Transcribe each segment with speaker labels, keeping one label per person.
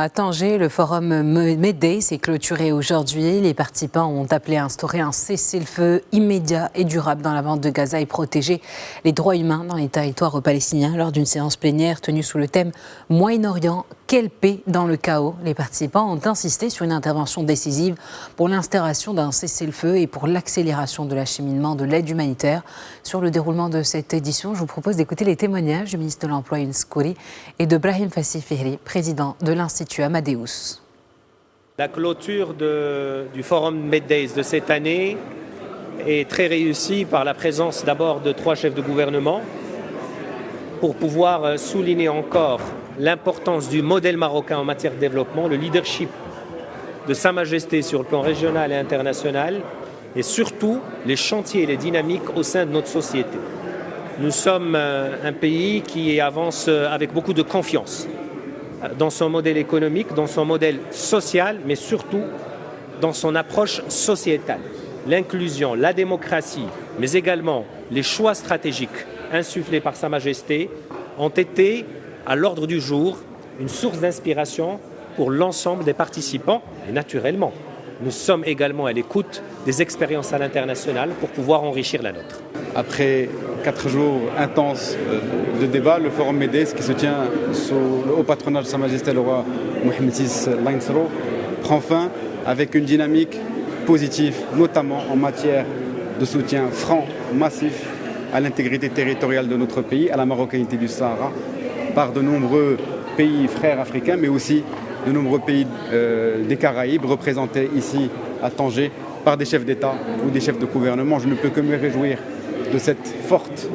Speaker 1: à Tanger, le forum Medday s'est clôturé aujourd'hui. Les participants ont appelé à instaurer un cessez-le-feu immédiat et durable dans la bande de Gaza et protéger les droits humains dans les territoires palestiniens lors d'une séance plénière tenue sous le thème « Moyen-Orient, quelle paix dans le chaos ?» Les participants ont insisté sur une intervention décisive pour l'instauration d'un cessez-le-feu et pour l'accélération de l'acheminement de l'aide humanitaire. Sur le déroulement de cette édition, je vous propose d'écouter les témoignages du ministre de l'Emploi Younes Khoury et de Brahim Fassi Fihri, président de l'Institut Amadeus.
Speaker 2: La clôture du Forum Medday de cette année est très réussie par la présence d'abord de 3 chefs de gouvernement pour pouvoir souligner encore l'importance du modèle marocain en matière de développement, le leadership de Sa Majesté sur le plan régional et international et surtout les chantiers et les dynamiques au sein de notre société. Nous sommes un pays qui avance avec beaucoup de confiance dans son modèle économique, dans son modèle social, mais surtout dans son approche sociétale. L'inclusion, la démocratie, mais également les choix stratégiques insufflés par Sa Majesté ont été à l'ordre du jour une source d'inspiration pour l'ensemble des participants. Et naturellement, nous sommes également à l'écoute des expériences à l'international pour pouvoir enrichir la nôtre.
Speaker 3: Après 4 jours intenses de débat, le Forum Medday, qui se tient sous le haut patronage de Sa Majesté le roi Mohammed VI Lansro, prend fin avec une dynamique positive, notamment en matière de soutien franc, massif à l'intégrité territoriale de notre pays, à la marocanité du Sahara, par de nombreux pays frères africains, mais aussi de nombreux pays des Caraïbes, représentés ici à Tanger par des chefs d'État ou des chefs de gouvernement. Je ne peux que me réjouir de cette forte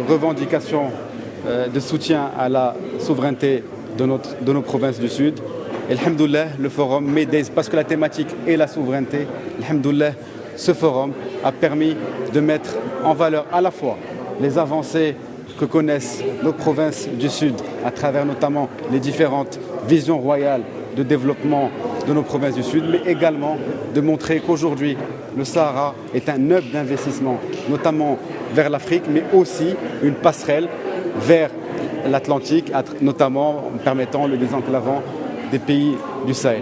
Speaker 3: revendication de soutien à la souveraineté de nos provinces du Sud. Et alhamdoulilah, le forum Medday, parce que la thématique est la souveraineté, alhamdoulilah, ce forum a permis de mettre en valeur à la fois les avancées que connaissent nos provinces du Sud, à travers notamment les différentes visions royales de développement de nos provinces du Sud, mais également de montrer qu'aujourd'hui, le Sahara est un hub d'investissement, notamment vers l'Afrique, mais aussi une passerelle vers l'Atlantique, notamment en permettant le désenclavement des pays du Sahel.